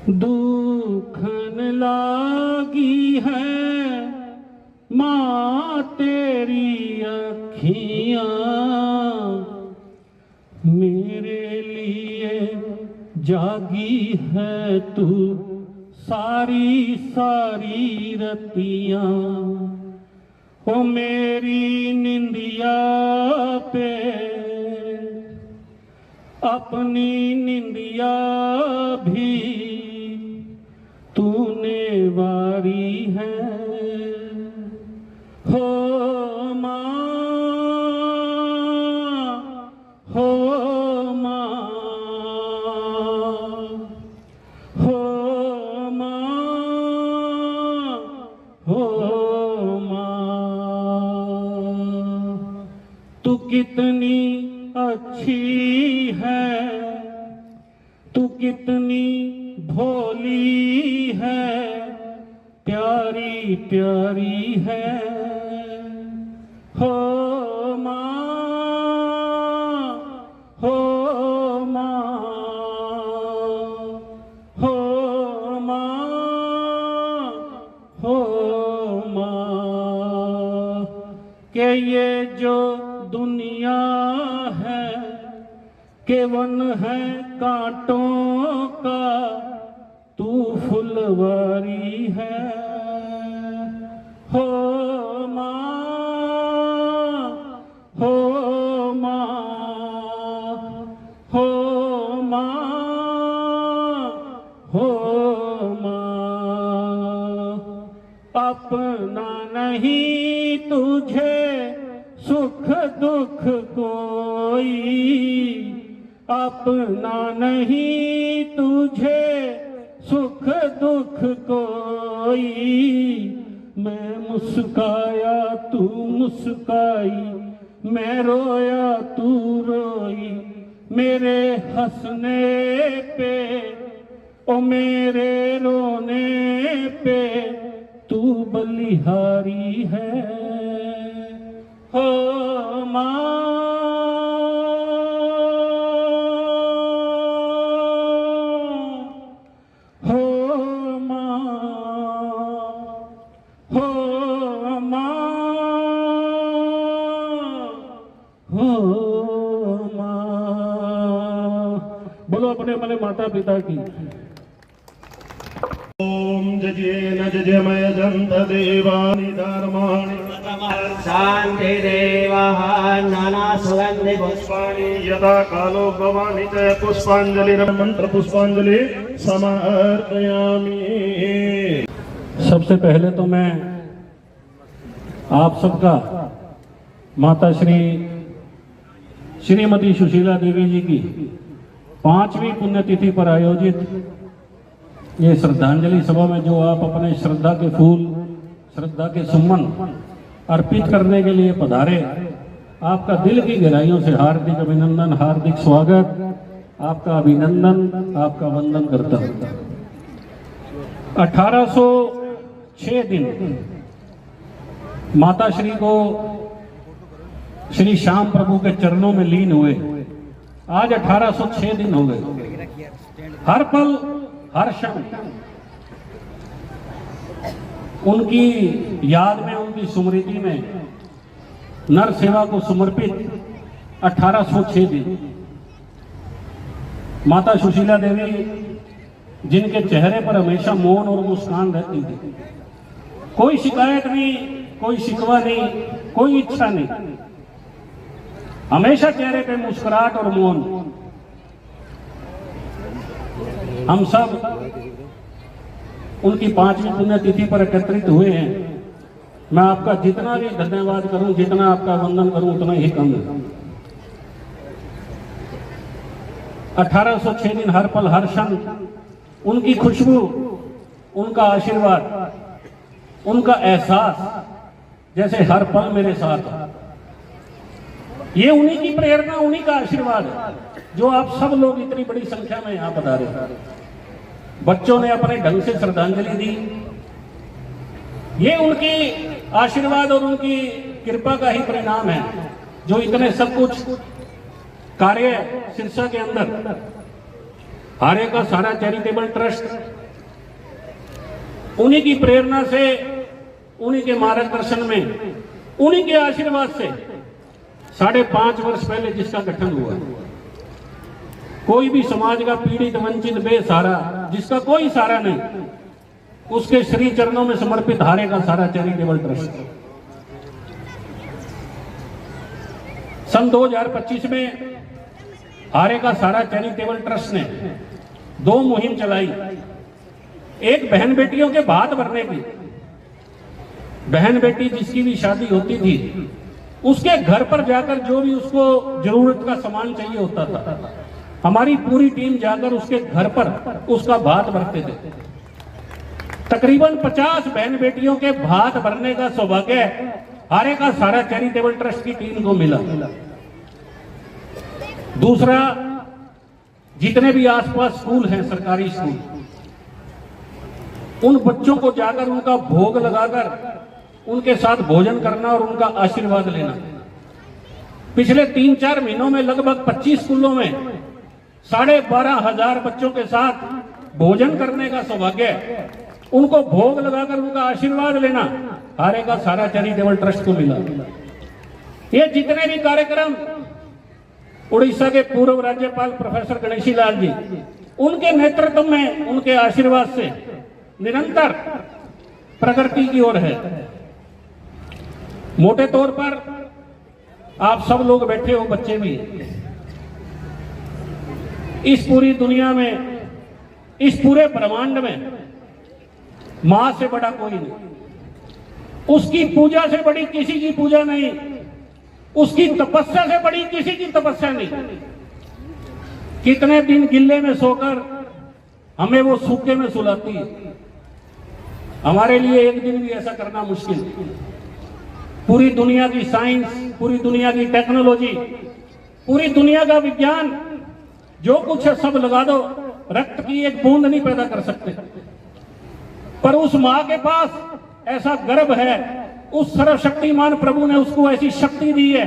दुखन लागी है माँ तेरी अखियाँ, मेरे लिए जागी है तू सारी सारी रतियाँ। ओ मेरी निंदिया पे अपनी निंदिया भी तूने वारी है। हो माँ, हो माँ, हो माँ, हो माँ, तू कितनी अच्छी है, तू कितनी भोली है, प्यारी प्यारी है। हो माँ, हो माँ, हो माँ, हो माँ, के ये जो दुनिया है केवन है कांटों का, तू फुलवारी है। हो माँ, हो माँ, हो माँ, हो माँ, अपना नहीं तुझे सुख दुख कोई, अपना नहीं तुझे सुख दुख कोई। मैं मुस्काया तू मुस्काई, मैं रोया तू रोई, मेरे हंसने पे ओ मेरे रोने पे तू बलिहारी है। हो माँ, हो माँ, हो माँ, हो माँ। बोलो अपने अपने माता पिता की। ओम जजेन जजमय जंत देवानि धर्माणि शांति देवः नाना सुगंधि पुष्पाणि यदा कालो भवानि च पुष्पांजलि मंत्र पुष्पांजलि समर्पयामि। सबसे पहले तो मैं आप सबका माता श्रीमती सुशीला देवी जी की 5वीं पुण्यतिथि पर आयोजित ये श्रद्धांजलि सभा में जो आप अपने श्रद्धा के फूल, श्रद्धा के सुमन अर्पित करने के लिए पधारे, आपका दिल की गहराइयों से हार्दिक अभिनंदन, हार्दिक स्वागत, आपका अभिनंदन, आपका वंदन करता हूं। 1806 दिन माता श्री को श्री श्याम प्रभु के चरणों में लीन हुए, आज 1806 दिन हो गए। हर पल हर क्षण उनकी याद में, उनकी स्मृति में नर सेवा को समर्पित 1806 दिन। माता सुशीला देवी जिनके चेहरे पर हमेशा मौन और मुस्कान रहती थी, कोई शिकायत नहीं, कोई शिकवा नहीं, कोई इच्छा नहीं, हमेशा चेहरे पे मुस्कुराहट और मौन। हम सब उनकी 5वीं पुण्यतिथि पर एकत्रित हुए हैं। मैं आपका जितना भी धन्यवाद करूं, जितना आपका वंदन करूं, उतना ही कम है। 1806 दिन हर पल हर क्षण उनकी खुशबू, उनका आशीर्वाद, उनका एहसास जैसे हर पल मेरे साथ। ये उन्हीं की प्रेरणा, उन्हीं का आशीर्वाद है जो आप सब लोग इतनी बड़ी संख्या में यहां पधारे। बच्चों ने अपने ढंग से श्रद्धांजलि दी, ये उनकी आशीर्वाद और उनकी कृपा का ही परिणाम है जो इतने सब कुछ कार्य सिरसा के अंदर हारे का सारा चैरिटेबल ट्रस्ट, उन्हीं की प्रेरणा से, उन्हीं के मार्गदर्शन में, उन्हीं के आशीर्वाद से 5.5 वर्ष पहले जिसका गठन हुआ, कोई भी समाज का पीड़ित, वंचित, बेसहारा, जिसका कोई सहारा नहीं, उसके श्री चरणों में समर्पित हारे का सारा चैरिटेबल ट्रस्ट। सन 2025 में हारे का सारा चैरिटेबल ट्रस्ट ने 2 मुहिम चलाई। एक बहन बेटियों के भात भरने की, बहन बेटी जिसकी भी शादी होती थी उसके घर पर जाकर जो भी उसको जरूरत का सामान चाहिए होता था, हमारी पूरी टीम जाकर उसके घर पर उसका भात भरते थे। तकरीबन 50 बहन बेटियों के भात भरने का सौभाग्य हारे का सारा चैरिटेबल ट्रस्ट की टीम को मिला। दूसरा, जितने भी आसपास स्कूल हैं, सरकारी स्कूल, उन बच्चों को जाकर उनका भोग लगाकर उनके साथ भोजन करना और उनका आशीर्वाद लेना। पिछले 3-4 महीनों में लगभग 25 स्कूलों में 12,500 बच्चों के साथ भोजन करने का सौभाग्य, उनको भोग लगाकर उनका आशीर्वाद लेना हारे का सारा चैरिटेबल ट्रस्ट को मिला। ये जितने भी कार्यक्रम उड़ीसा के पूर्व राज्यपाल प्रोफेसर गणेशी लाल जी, उनके नेतृत्व में, उनके आशीर्वाद से निरंतर प्रगति की ओर है। मोटे तौर पर आप सब लोग बैठे हो, बच्चे भी, इस पूरी दुनिया में, इस पूरे ब्रह्मांड में मां से बड़ा कोई नहीं, उसकी पूजा से बड़ी किसी की पूजा नहीं, उसकी तपस्या से बड़ी किसी की तपस्या नहीं। कितने दिन गिल्ले में सोकर हमें वो सूखे में सुलाती है, हमारे लिए एक दिन भी ऐसा करना मुश्किल। पूरी दुनिया की साइंस, पूरी दुनिया की टेक्नोलॉजी, पूरी दुनिया का विज्ञान, जो कुछ है सब लगा दो, रक्त की एक बूंद नहीं पैदा कर सकते। पर उस मां के पास ऐसा गर्भ है, उस सर्वशक्तिमान प्रभु ने उसको ऐसी शक्ति दी है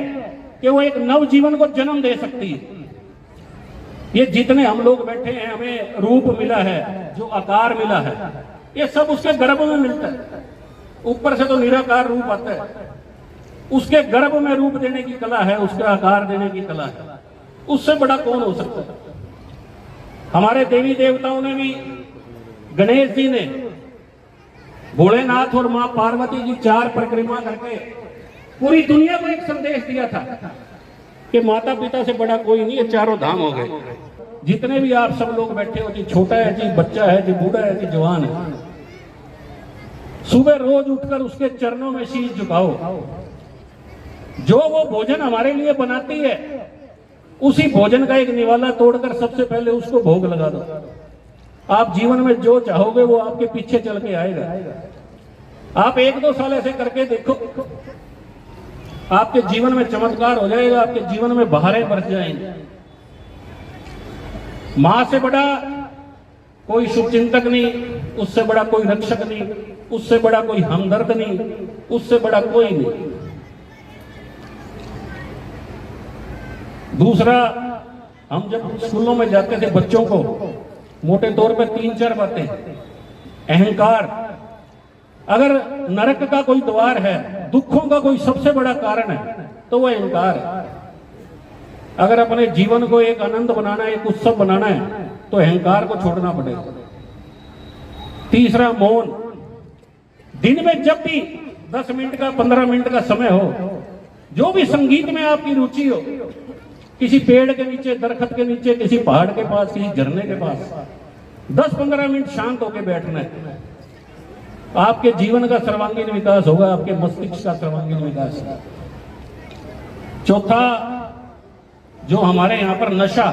कि वो एक नव जीवन को जन्म दे सकती है। ये जितने हम लोग बैठे हैं, हमें रूप मिला है, जो आकार मिला है, ये सब उसके गर्भ में मिलता है। ऊपर से तो निराकार रूप आता है, उसके गर्भ में रूप देने की कला है, उसका आकार देने की कला है। उससे बड़ा कौन हो सकता है? हमारे देवी देवताओं ने भी, गणेश जी ने, भोलेनाथ और मां पार्वती जी 4 परिक्रमा करके पूरी दुनिया को एक संदेश दिया था कि माता पिता से बड़ा कोई नहीं, ये चारों धाम हो गए। जितने भी आप सब लोग बैठे हो, जी छोटा है, जी बच्चा है, जी बूढ़ा है, जी जवान है, सुबह रोज उठकर उसके चरणों में शीश झुकाओ। जो वो भोजन हमारे लिए बनाती है, उसी भोजन का एक निवाला तोड़कर सबसे पहले उसको भोग लगा दो। आप जीवन में जो चाहोगे वो आपके पीछे चल के आएगा। आप 1-2 साल ऐसे करके देखो, आपके जीवन में चमत्कार हो जाएगा, आपके जीवन में बहारें बरस जाएंगी। मां से बड़ा कोई शुभचिंतक नहीं, उससे बड़ा कोई रक्षक नहीं, उससे बड़ा कोई हमदर्द नहीं, उससे बड़ा कोई नहीं। दूसरा, हम जब स्कूलों में जाते थे, बच्चों को मोटे तौर पे 3-4 बातें। अहंकार, अगर नरक का कोई द्वार है, दुखों का कोई सबसे बड़ा कारण है, तो वह अहंकार है। अगर अपने जीवन को एक आनंद बनाना है, एक उत्सव बनाना है, तो अहंकार को छोड़ना पड़ेगा। तीसरा, मौन। दिन में जब भी 10 मिनट का, 15 मिनट का समय हो, जो भी संगीत में आपकी रुचि हो, किसी पेड़ के नीचे, दरख्त के नीचे, किसी पहाड़ के पास, किसी झरने के पास 10-15 मिनट शांत होकर बैठना है। आपके जीवन का सर्वांगीण विकास होगा, आपके मस्तिष्क का सर्वांगीण विकास होगा। चौथा, जो हमारे यहाँ पर नशा,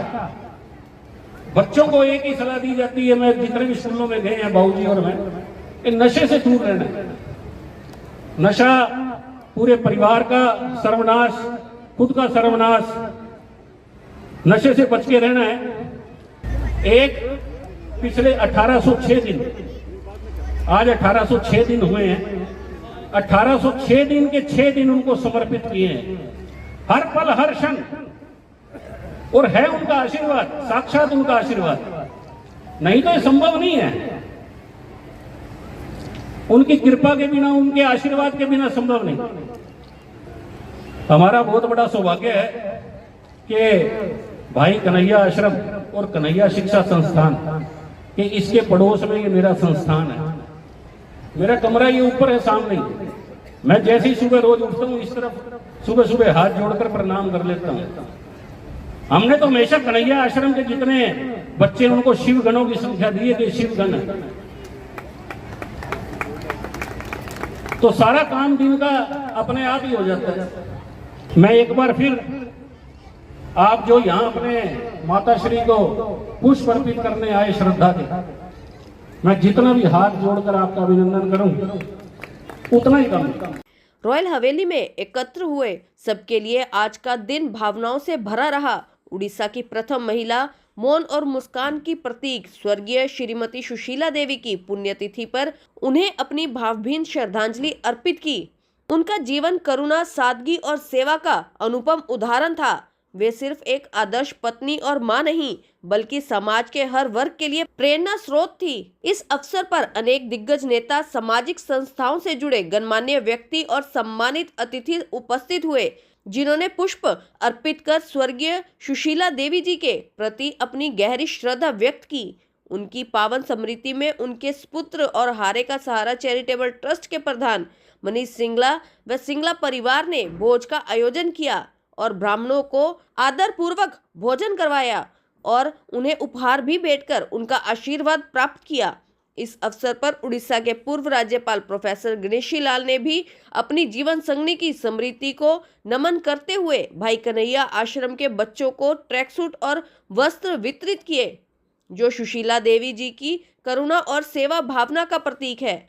बच्चों को एक ही सलाह दी जाती है, मैं जितने भी स्कूलों में गए हैं बाबूजी और मैं, नशे से दूर रहना है। नशा पूरे परिवार का सर्वनाश, खुद का सर्वनाश, नशे से बच के रहना है। एक पिछले 1806 दिन, आज 1806 दिन हुए हैं, 1806 दिन के 6 दिन उनको समर्पित किए हैं, हर पल हर क्षण, और है उनका आशीर्वाद, साक्षात उनका आशीर्वाद। नहीं तो ये संभव नहीं है। उनकी कृपा के बिना, उनके आशीर्वाद के बिना संभव नहीं। हमारा बहुत बड़ा सौभाग्य है कि भाई कन्हैया आश्रम और कन्हैया शिक्षा संस्थान कि इसके पड़ोस में ये मेरा संस्थान है। मेरा कमरा ये ऊपर है, सामने। मैं जैसे ही सुबह रोज उठता हूँ इस तरफ सुबह सुबह हाथ जोड़कर प्रणाम कर लेता हूँ। हमने तो हमेशा कन्हैया आश्रम के जितने बच्चे उनको शिव गणों की संख्या दी है कि शिव गण है, तो सारा काम दिन का अपने आप ही हो जाता है। मैं एक बार फिर आप जो यहाँ अपने माता श्री को पुष्प अर्पित करने आए श्रद्धा के, मैं जितना भी हाथ जोड़कर आपका अभिनंदन करूं उतना ही कम। रॉयल हवेली में एकत्र हुए सबके लिए आज का दिन भावनाओं से भरा रहा। उड़ीसा की प्रथम महिला मौन और मुस्कान की प्रतीक स्वर्गीय श्रीमती सुशीला देवी की पुण्यतिथि पर उन्हें अपनी भावभीनी श्रद्धांजलि अर्पित की। उनका जीवन करुणा, सादगी और सेवा का अनुपम उदाहरण था। वे सिर्फ एक आदर्श पत्नी और मां नहीं, बल्कि समाज के हर वर्ग के लिए प्रेरणा स्रोत थी। इस अवसर पर अनेक दिग्गज नेता, सामाजिक संस्थाओं से जुड़े गणमान्य व्यक्ति और सम्मानित अतिथि उपस्थित हुए, जिन्होंने पुष्प अर्पित कर स्वर्गीय सुशीला देवी जी के प्रति अपनी गहरी श्रद्धा व्यक्त की। उनकी पावन स्मृति में उनके सुपुत्र और हारे का सहारा चैरिटेबल ट्रस्ट के प्रधान मनीष सिंगला व सिंगला परिवार ने भोज का आयोजन किया और ब्राह्मणों को आदर पूर्वक भोजन करवाया और उन्हें उपहार भी भेंटकर उनका आशीर्वाद प्राप्त किया। इस अवसर पर उड़ीसा के पूर्व राज्यपाल प्रोफेसर गणेशी लाल ने भी अपनी जीवन संगनी की स्मृति को नमन करते हुए भाई कन्हैया आश्रम के बच्चों को ट्रैक सूट और वस्त्र वितरित किए, जो सुशीला देवी जी की करुणा और सेवा भावना का प्रतीक है।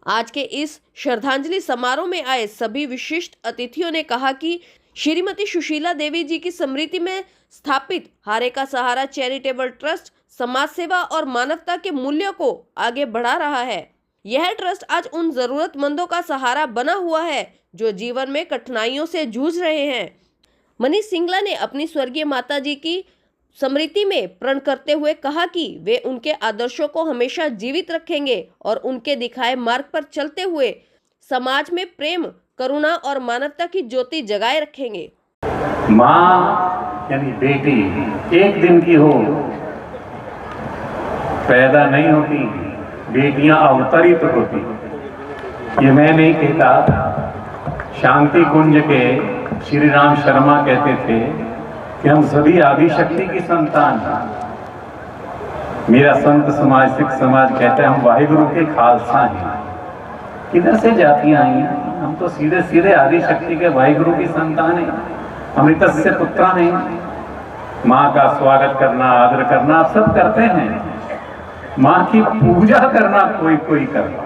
आज के इस श्रद्धांजलि समारोह में आए सभी विशिष्ट अतिथियों ने कहा कि श्रीमती सुशीला देवी जी की स्मृति में स्थापित हारे का सहारा चैरिटेबल ट्रस्ट समाज सेवा और मानवता के मूल्यों को आगे बढ़ा रहा है। यह ट्रस्ट आज उन जरूरतमंदों का सहारा बना हुआ है जो जीवन में कठिनाइयों से जूझ रहे हैं। मनीष सिंगला ने अपनी स्वर्गीय माता जी की स्मृति में प्रण करते हुए कहा कि वे उनके आदर्शों को हमेशा जीवित रखेंगे और उनके दिखाए मार्ग पर चलते हुए समाज में प्रेम, करुणा और मानवता की ज्योति जगाए रखेंगे। माँ यानी बेटी एक दिन की हो पैदा नहीं होती, बेटियां अवतरित होती। ये मैं नहीं कहता, शांति कुंज के श्री राम शर्मा कहते थे कि हम सभी आदिशक्ति की संतान हैं। मेरा संत समाज, सिख समाज कहता है हम वाहिगुरु के खालसा हैं। किधर से जातियां आई हैं? हम तो सीधे सीधे आदिशक्ति के वाहिगुरु की संतान हैं। अमृतस्य पुत्रा हैं। माँ का स्वागत करना, आदर करना आप सब करते हैं। माँ की पूजा करना कोई कोई करता है।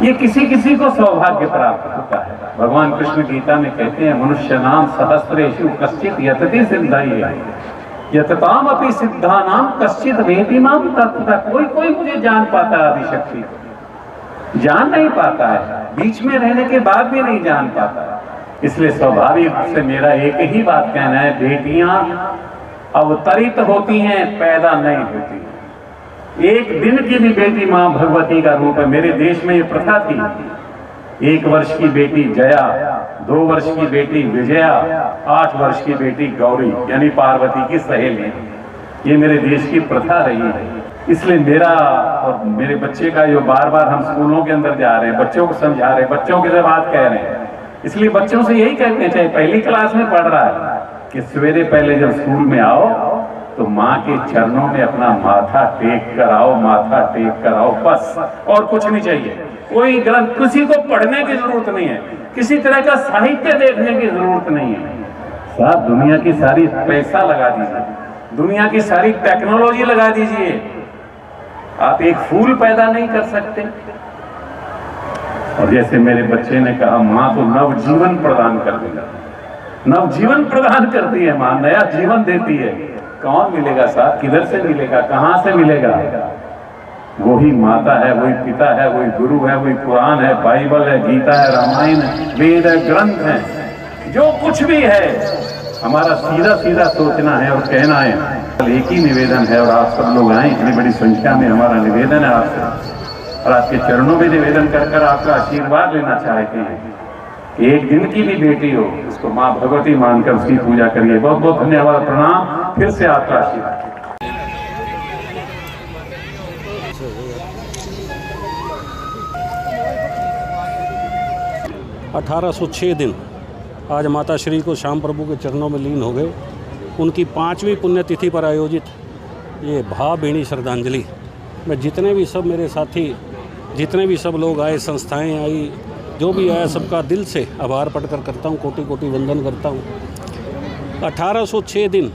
ये किसी किसी को सौभाग्य प्राप्त होता है। भगवान कृष्ण गीता में कहते हैं मनुष्य नाम सहस्रेषु कश्चित यतति सिद्धाय यतताम अपि सिद्धानाम कश्चित वेति माम तत्तः। कोई कोई मुझे जान पाता है, आदिशक्ति जान नहीं पाता है, बीच में रहने के बाद भी नहीं जान पाता। इसलिए स्वाभाविक से मेरा एक ही बात कहना है, बेटियां अवतरित होती हैं, पैदा नहीं होती। एक दिन की भी बेटी मां भगवती का रूप है। मेरे देश में ये प्रथा थी, 1 वर्ष की बेटी जया, 2 वर्ष की बेटी विजया, 8 वर्ष की बेटी गौरी यानी पार्वती की सहेली। ये मेरे देश की प्रथा रही है। इसलिए मेरा और मेरे बच्चे का जो बार बार हम स्कूलों के अंदर जा रहे हैं, बच्चों को समझा रहे हैं, बच्चों की बात कह रहे हैं, इसलिए बच्चों से यही कहते हैं, चाहे पहली क्लास में पढ़ रहा है, कि सवेरे पहले जब स्कूल में आओ तो माँ के चरणों में अपना माथा टेक कर आओ, माथा टेक कर आओ, बस और कुछ नहीं चाहिए। कोई ग्रंथ, किसी को पढ़ने की जरूरत नहीं है, किसी तरह का साहित्य देखने की जरूरत नहीं है। साहब दुनिया की सारी पैसा लगा दीजिए, दुनिया की सारी टेक्नोलॉजी लगा दीजिए, आप एक फूल पैदा नहीं कर सकते। और जैसे मेरे बच्चे ने कहा, माँ तो नवजीवन प्रदान कर देगा, नवजीवन प्रदान करती है माँ, नया जीवन देती है। कौन मिलेगा साहब, किधर से मिलेगा, कहां से मिलेगा? वही माता है, वही पिता है, वही गुरु है, वही कुरान है, बाइबल है, गीता है, रामायण है, वेद है, ग्रंथ है, जो कुछ भी है। हमारा सीधा सीधा सोचना है और कहना है एक ही निवेदन है, और आप सब लोग आए इतनी बड़ी संख्या में, हमारा निवेदन है आपसे और आपके चरणों में निवेदन कर आपका आशीर्वाद लेना चाहते हैं। एक दिन की भी बेटी हो उसको माँ भगवती मानकर उसकी पूजा करिए। बहुत बहुत धन्यवाद, प्रणाम, फिर से आपका आशीर्वाद। 1806 दिन आज माता श्री को श्याम प्रभु के चरणों में लीन हो गए। उनकी 5वीं पुण्यतिथि पर आयोजित ये भावभीनी श्रद्धांजलि में जितने भी सब मेरे साथी, जितने भी सब लोग आए, संस्थाएं आई, जो भी आया, सबका दिल से आभार प्रकट करता हूँ, कोटि कोटि वंदन करता हूँ। 1806 दिन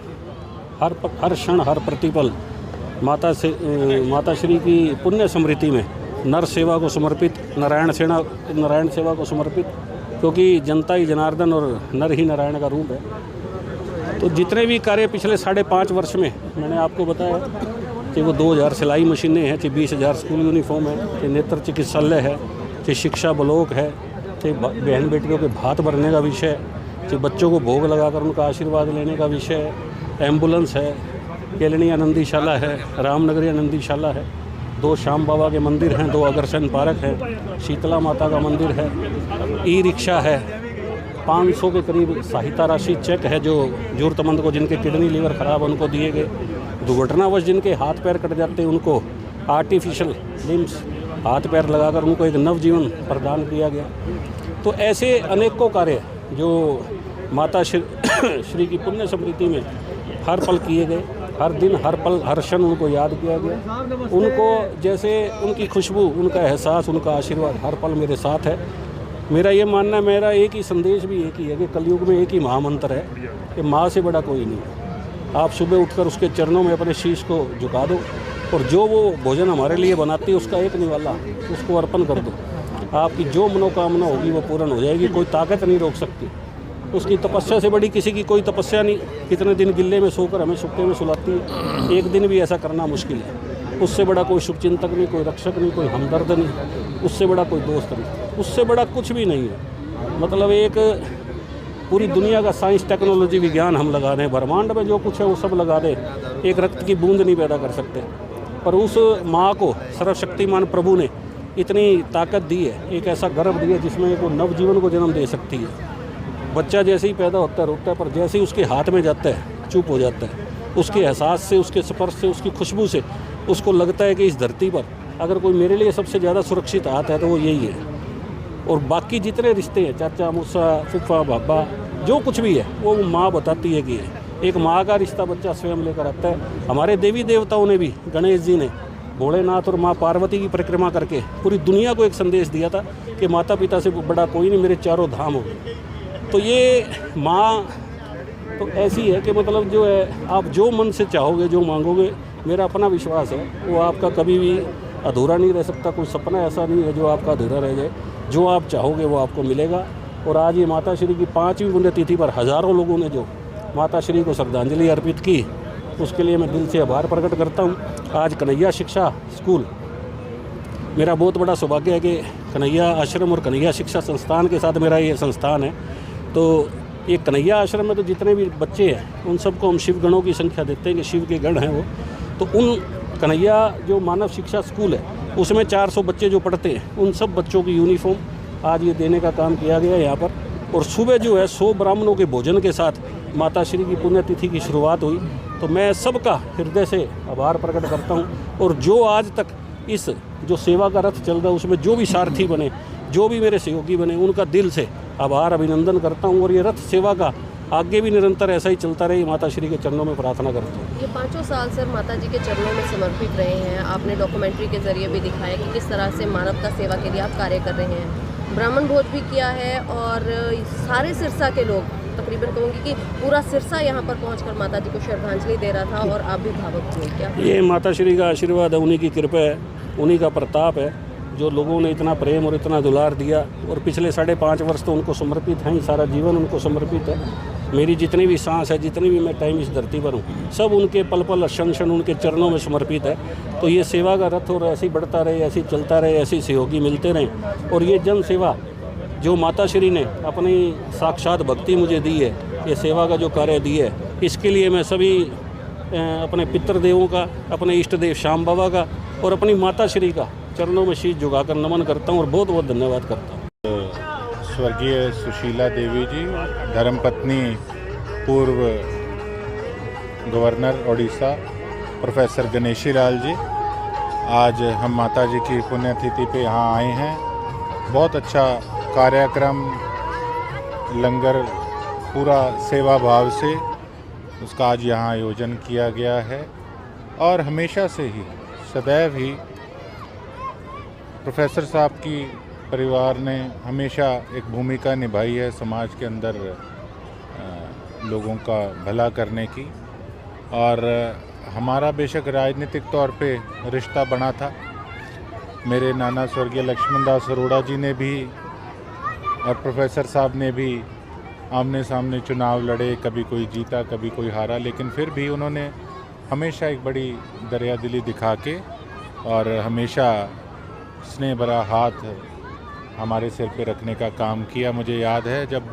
हर क्षण हर प्रतिपल माता श्री की पुण्य स्मृति में नर सेवा को समर्पित, नारायण सेवा को समर्पित, क्योंकि जनता ही जनार्दन और नर ही नारायण का रूप है। तो जितने भी कार्य पिछले 5.5 वर्ष में मैंने आपको बताया कि वो 2000 सिलाई मशीनें हैं, चाहे 20,000 स्कूल यूनिफॉर्म है, चाहे नेत्र चिकित्सालय है, चाहे शिक्षा ब्लॉक है, चाहे बहन बेटियों के भात भरने का विषय, चाहे बच्चों को भोग लगाकर उनका आशीर्वाद लेने का विषय है, एम्बुलेंस है, केलनी आनंदीशाला है, रामनगरी आनंदीशाला है, 2 श्याम बाबा के मंदिर हैं, 2 अग्रसेन पार्क है, शीतला माता का मंदिर है, ई रिक्शा है, 500 के करीब सहायता राशि चेक है जो जरूरतमंद को, जिनके किडनी लीवर खराब उनको दिए गए, दुर्घटनावश जिनके हाथ पैर कट जाते हैं उनको आर्टिफिशियल लिम्स हाथ पैर लगाकर उनको एक नवजीवन प्रदान किया गया। तो ऐसे अनेकों कार्य जो माता श्री की पुण्य स्मृति में हर पल किए गए, हर दिन हर पल हर क्षण उनको याद किया गया। उनको जैसे उनकी खुशबू, उनका एहसास, उनका आशीर्वाद हर पल मेरे साथ है। मेरा ये मानना, मेरा एक ही संदेश भी एक ही है कि कलयुग में एक ही महामंत्र है कि माँ से बड़ा कोई नहीं है। आप सुबह उठकर उसके चरणों में अपने शीश को झुका दो और जो वो भोजन हमारे लिए बनाती है उसका एक निवाला उसको अर्पण कर दो। आपकी जो मनोकामना होगी वो पूर्ण हो जाएगी, कोई ताकत नहीं रोक सकती। उसकी तपस्या से बड़ी किसी की कोई तपस्या नहीं। कितने दिन गिल्ले में सोकर हमें सुक्के में सुलाती है, एक दिन भी ऐसा करना मुश्किल है। उससे बड़ा कोई शुभचिंतक नहीं, कोई रक्षक नहीं, कोई हमदर्द नहीं, उससे बड़ा कोई दोस्त नहीं, उससे बड़ा कुछ भी नहीं है। मतलब एक पूरी दुनिया का साइंस, टेक्नोलॉजी, विज्ञान हम लगा दें, ब्रह्मांड में जो कुछ है वो सब लगा दें, एक रक्त की बूंद नहीं पैदा कर सकते। पर उस माँ को सर्वशक्तिमान प्रभु ने इतनी ताकत दी है, एक ऐसा गर्भ दिया जिसमें वो नवजीवन को जन्म दे सकती है। बच्चा जैसे ही पैदा होता है रोता है, पर जैसे ही उसके हाथ में जाता है चुप हो जाता है। उसके एहसास से, उसके स्पर्श से, उसकी खुशबू से उसको लगता है कि इस धरती पर अगर कोई मेरे लिए सबसे ज़्यादा सुरक्षित हाथ है तो वो यही है। और बाकी जितने रिश्ते हैं, चाचा, मूसा, फूफा, बाबा, जो कुछ भी है वो माँ बताती है कि है। एक माँ का रिश्ता बच्चा स्वयं लेकर आता है। हमारे देवी देवताओं ने भी, गणेश जी ने भोलेनाथ और माँ पार्वती की परिक्रमा करके पूरी दुनिया को एक संदेश दिया था कि माता पिता से बड़ा कोई नहीं, मेरे चारों धाम हो। तो ये माँ तो ऐसी है कि मतलब जो है, आप जो मन से चाहोगे, जो मांगोगे, मेरा अपना विश्वास है वो आपका कभी भी अधूरा नहीं रह सकता। कोई सपना ऐसा नहीं है जो आपका अधूरा रह जाए। जो आप चाहोगे वो आपको मिलेगा। और आज ये माता श्री की 5वीं पुण्यतिथि पर हज़ारों लोगों ने जो माता श्री को श्रद्धांजलि अर्पित की, उसके लिए मैं दिल से आभार प्रकट करता हूँ। आज कन्हैया शिक्षा स्कूल, मेरा बहुत बड़ा सौभाग्य है कि कन्हैया आश्रम और कन्हैया शिक्षा संस्थान के साथ मेरा ये संस्थान है। तो ये कन्हैया आश्रम में तो जितने भी बच्चे हैं उन सबको हम शिव गणों की संख्या देते हैं कि शिव के गण हैं वो। तो उन कन्हैया जो मानव शिक्षा स्कूल है उसमें 400 बच्चे जो पढ़ते हैं, उन सब बच्चों की यूनिफॉर्म आज ये देने का काम किया गया यहाँ पर। और सुबह जो है 100 ब्राह्मणों के भोजन के साथ माता श्री की पुण्यतिथि की शुरुआत हुई। तो मैं सबका हृदय से आभार प्रकट करता हूँ। और जो आज तक इस जो सेवा का रथ चल रहा है उसमें जो भी सारथी बने, जो भी मेरे सहयोगी बने, उनका दिल से आभार, अभिनंदन करता हूँ। और ये रथ सेवा का आगे भी निरंतर ऐसा ही चलता रहे, माता श्री के चरणों में प्रार्थना करता हूँ। ये 5 साल सर माता जी के चरणों में समर्पित रहे हैं। आपने डॉक्यूमेंट्री के जरिए भी दिखाया कि किस तरह से मानवता सेवा के लिए आप कार्य कर रहे हैं। ब्राह्मण भोज भी किया है और सारे सिरसा के लोग, तकरीबन कहूँगी कि पूरा सिरसा यहाँ पर पहुँचकर माता जी को श्रद्धांजलि दे रहा था और आप भी भावुक हुए। क्या ये माता श्री का आशीर्वाद है, उन्हीं की कृपा है, उन्हीं का प्रताप है जो लोगों ने इतना प्रेम और इतना दुलार दिया। और पिछले 5.5 वर्ष तो उनको समर्पित हैं, सारा जीवन उनको समर्पित है। मेरी जितनी भी सांस है, जितनी भी मैं टाइम इस धरती पर हूँ, सब उनके पल पल क्षण क्षण उनके चरणों में समर्पित है। तो ये सेवा का रथ और ऐसे ही बढ़ता रहे, ऐसे ही चलता रहे, ऐसे सहयोगी मिलते रहें। और ये जन सेवा जो माता श्री ने अपनी साक्षात भक्ति मुझे दी है, ये सेवा का जो कार्य दी है, इसके लिए मैं सभी अपने पितृदेवों का, अपने इष्ट देव श्याम बाबा का और अपनी माता श्री का चरणों में शीश झुकाकर नमन करता हूँ और बहुत बहुत धन्यवाद करता हूँ। स्वर्गीय सुशीला देवी जी, धर्मपत्नी पूर्व गवर्नर ओडिशा प्रोफेसर गणेशी लाल जी, आज हम माता जी की पुण्यतिथि पे यहाँ आए हैं। बहुत अच्छा कार्यक्रम, लंगर पूरा सेवा भाव से उसका आज यहाँ आयोजन किया गया है और हमेशा से ही सदैव ही प्रोफेसर साहब की परिवार ने हमेशा एक भूमिका निभाई है समाज के अंदर लोगों का भला करने की। और हमारा बेशक राजनीतिक तौर पे रिश्ता बना था। मेरे नाना स्वर्गीय लक्ष्मण दास अरोड़ा जी ने भी और प्रोफेसर साहब ने भी आमने सामने चुनाव लड़े, कभी कोई जीता कभी कोई हारा, लेकिन फिर भी उन्होंने हमेशा एक बड़ी दरियादिली दिखा के और हमेशा स्नेह भरा हाथ हमारे सिर पे रखने का काम किया। मुझे याद है जब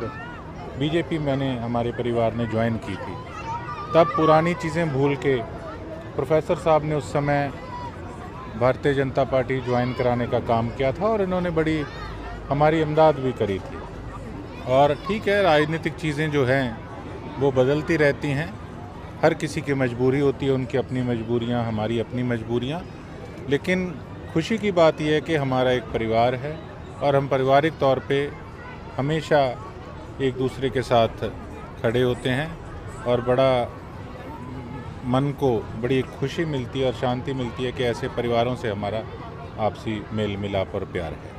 बीजेपी मैंने हमारे परिवार ने ज्वाइन की थी, तब पुरानी चीज़ें भूल के प्रोफेसर साहब ने उस समय भारतीय जनता पार्टी ज्वाइन कराने का काम किया था और इन्होंने बड़ी हमारी इमदाद भी करी थी। और ठीक है, राजनीतिक चीज़ें जो हैं वो बदलती रहती हैं, हर किसी की मजबूरी होती है, उनकी अपनी मजबूरियां, हमारी अपनी मजबूरियां। लेकिन खुशी की बात यह है कि हमारा एक परिवार है और हम पारिवारिक तौर पे हमेशा एक दूसरे के साथ खड़े होते हैं और बड़ा मन को बड़ी खुशी मिलती है और शांति मिलती है कि ऐसे परिवारों से हमारा आपसी मेल मिलाप और प्यार है।